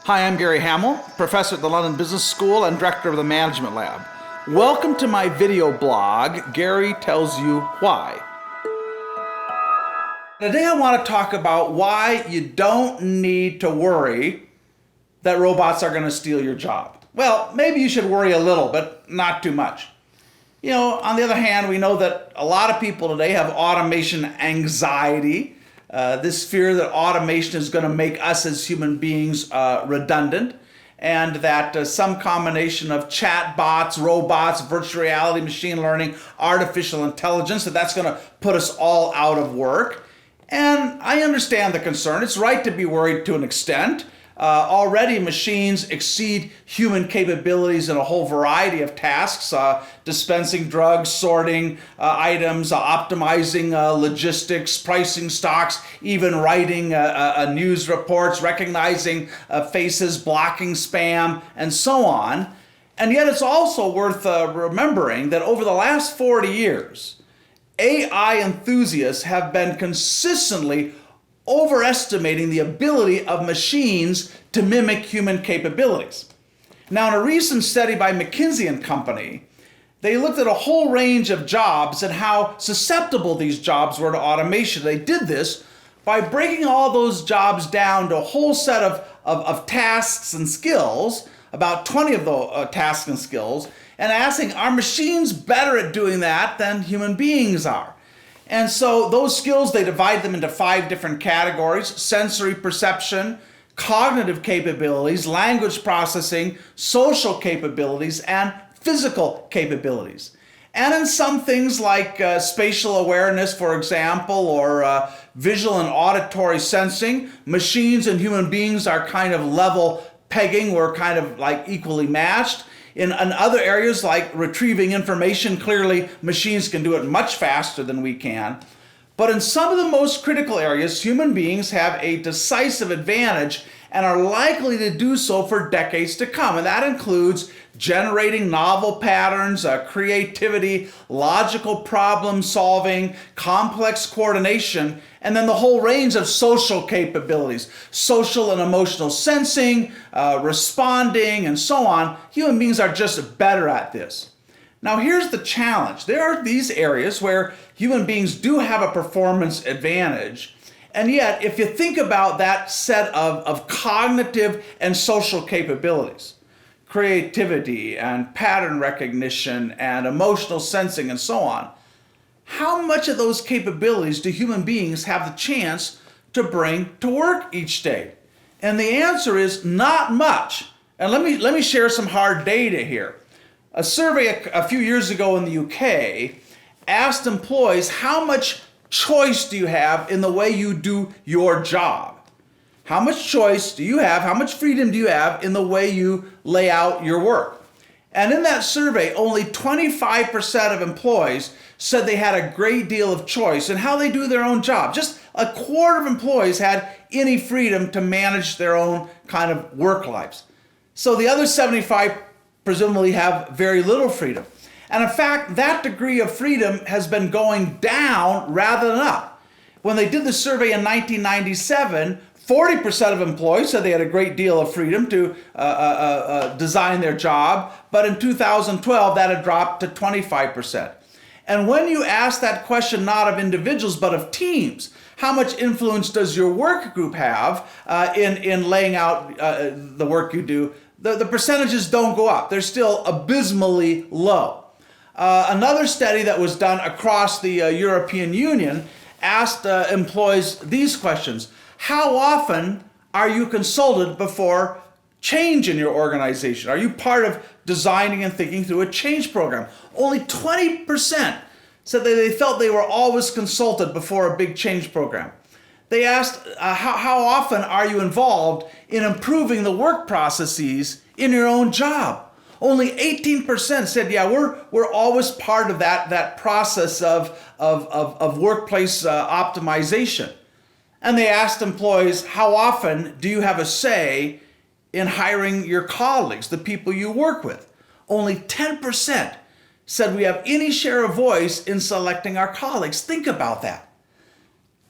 Hi, I'm Gary Hamel, professor at the London Business School and director of the Management Lab. Welcome to my video blog, Gary Tells You Why. Today I want to talk about why you don't need to worry that robots are going to steal your job. Well, maybe you should worry a little, but not too much. On the other hand, we know that a lot of people today have automation anxiety. This fear that automation is going to make us as human beings redundant, and that some combination of chat bots, robots, virtual reality, machine learning, artificial intelligence, that's going to put us all out of work. And I understand the concern. It's right to be worried to an extent. Already machines exceed human capabilities in a whole variety of tasks, dispensing drugs, sorting items, optimizing logistics, pricing stocks, even writing news reports, recognizing faces, blocking spam, and so on. And yet it's also worth remembering that over the last 40 years, AI enthusiasts have been consistently overestimating the ability of machines to mimic human capabilities. Now, in a recent study by McKinsey & Company, they looked at a whole range of jobs and how susceptible these jobs were to automation. They did this by breaking all those jobs down to a whole set of tasks and skills, about 20 of the tasks and skills, and asking, are machines better at doing that than human beings are? And so those skills, they divide them into 5 different categories: sensory perception, cognitive capabilities, language processing, social capabilities, and physical capabilities. And in some things like spatial awareness, for example, or visual and auditory sensing, machines and human beings are kind of level pegging. We're kind of like equally matched. In other areas like retrieving information, clearly machines can do it much faster than we can. But in some of the most critical areas, human beings have a decisive advantage and are likely to do so for decades to come. And that includes generating novel patterns, creativity, logical problem solving, complex coordination, and then the whole range of social capabilities, social and emotional sensing, responding, and so on. Human beings are just better at this. Now here's the challenge. There are these areas where human beings do have a performance advantage, and yet if you think about that set of cognitive and social capabilities, creativity and pattern recognition and emotional sensing and so on, how much of those capabilities do human beings have the chance to bring to work each day? And the answer is not much. And let me share some hard data here. A survey a few years ago in the UK asked employees, how much choice do you have in the way you do your job? How much choice do you have, how much freedom do you have in the way you lay out your work? And in that survey, only 25% of employees said they had a great deal of choice in how they do their own job. Just a quarter of employees had any freedom to manage their own kind of work lives. So the other 75 presumably have very little freedom. And in fact, that degree of freedom has been going down rather than up. When they did the survey in 1997, 40% of employees said they had a great deal of freedom to design their job, but in 2012 that had dropped to 25%. And when you ask that question not of individuals but of teams, how much influence does your work group have in laying out the work you do, the percentages don't go up. They're still abysmally low. Another study that was done across the European Union asked employees these questions. How often are you consulted before change in your organization? Are you part of designing and thinking through a change program? Only 20% said that they felt they were always consulted before a big change program. They asked, how often are you involved in improving the work processes in your own job? Only 18% said, yeah, we're always part of that process of workplace optimization. And they asked employees, how often do you have a say in hiring your colleagues, the people you work with? Only 10% said we have any share of voice in selecting our colleagues. Think about that.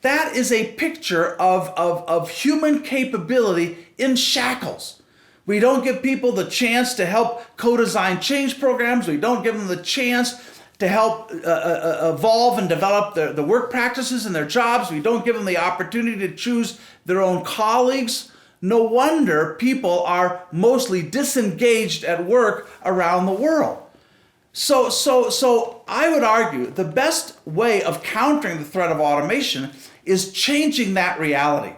That is a picture of human capability in shackles. We don't give people the chance to help co-design change programs. We don't give them the chance to help evolve and develop the work practices in their jobs. We don't give them the opportunity to choose their own colleagues. No wonder people are mostly disengaged at work around the world. So I would argue the best way of countering the threat of automation is changing that reality.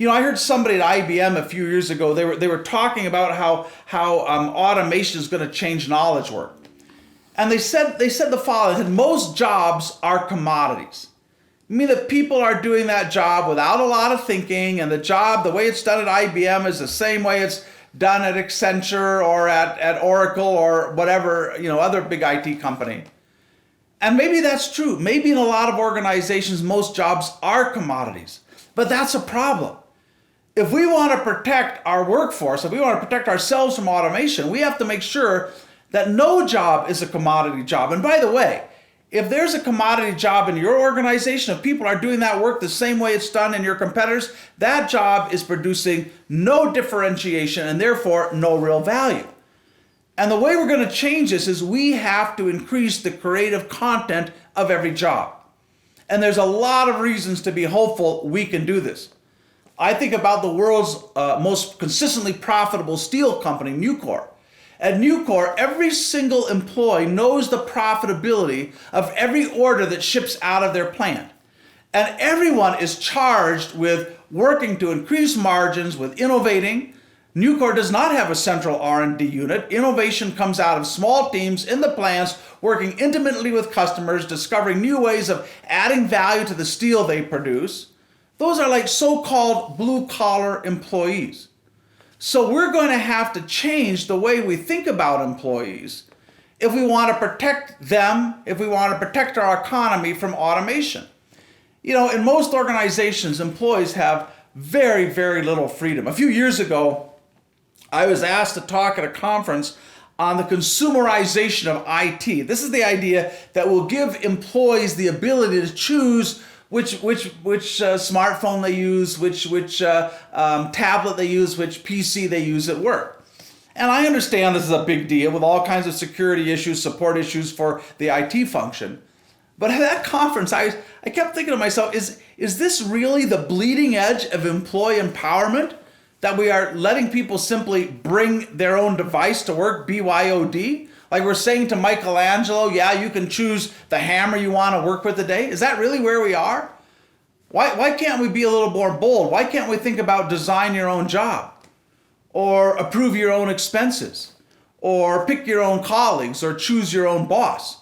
I heard somebody at IBM a few years ago, they were talking about how automation is going to change knowledge work. And they said the following: that most jobs are commodities. I mean that people are doing that job without a lot of thinking, and the way it's done at IBM is the same way it's done at Accenture or at Oracle or whatever, other big IT company. And maybe that's true. Maybe in a lot of organizations, most jobs are commodities. But that's a problem. If we want to protect our workforce, if we want to protect ourselves from automation, we have to make sure that no job is a commodity job. And by the way, if there's a commodity job in your organization, if people are doing that work the same way it's done in your competitors, that job is producing no differentiation and therefore no real value. And the way we're going to change this is we have to increase the creative content of every job. And there's a lot of reasons to be hopeful we can do this. I think about the world's most consistently profitable steel company, Nucor. At Nucor, every single employee knows the profitability of every order that ships out of their plant. And everyone is charged with working to increase margins, with innovating. Nucor does not have a central R&D unit. Innovation comes out of small teams in the plants, working intimately with customers, discovering new ways of adding value to the steel they produce. Those are like so-called blue-collar employees. So we're going to have to change the way we think about employees if we want to protect them, if we want to protect our economy from automation. In most organizations, employees have very, very little freedom. A few years ago, I was asked to talk at a conference on the consumerization of IT. This is the idea that will give employees the ability to choose which smartphone they use, which tablet they use, which PC they use at work. And I understand this is a big deal with all kinds of security issues, support issues for the IT function. But at that conference, I kept thinking to myself, is this really the bleeding edge of employee empowerment? That we are letting people simply bring their own device to work, BYOD? Like we're saying to Michelangelo, yeah, you can choose the hammer you want to work with today. Is that really where we are? Why can't we be a little more bold? Why can't we think about design your own job? Or approve your own expenses? Or pick your own colleagues? Or choose your own boss?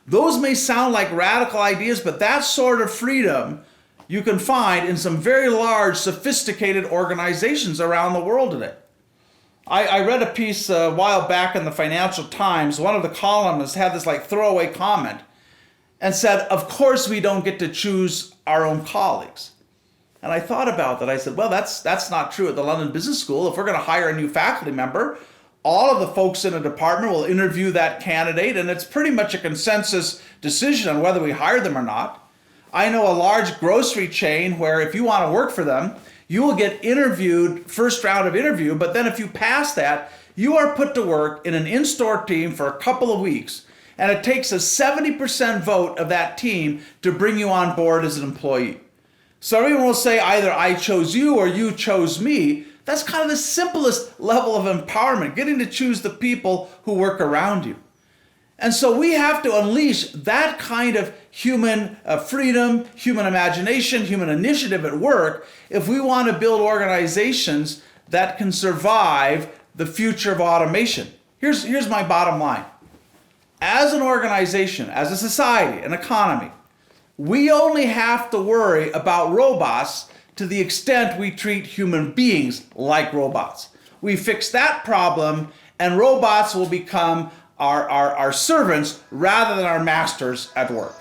Those may sound like radical ideas, but that sort of freedom you can find in some very large, sophisticated organizations around the world today. I read a piece a while back in the Financial Times. One of the columnists had this throwaway comment and said, of course we don't get to choose our own colleagues. And I thought about that. I said, well, that's not true at the London Business School. If we're going to hire a new faculty member, all of the folks in a department will interview that candidate, and it's pretty much a consensus decision on whether we hire them or not. I know a large grocery chain where if you want to work for them, you will get interviewed, first round of interview, but then if you pass that, you are put to work in an in-store team for a couple of weeks, and it takes a 70% vote of that team to bring you on board as an employee. So everyone will say either I chose you or you chose me. That's kind of the simplest level of empowerment, getting to choose the people who work around you. And so we have to unleash that kind of human freedom, human imagination, human initiative at work if we want to build organizations that can survive the future of automation. Here's my bottom line. As an organization, as a society, an economy, we only have to worry about robots to the extent we treat human beings like robots. We fix that problem and robots will become our servants rather than our masters at work.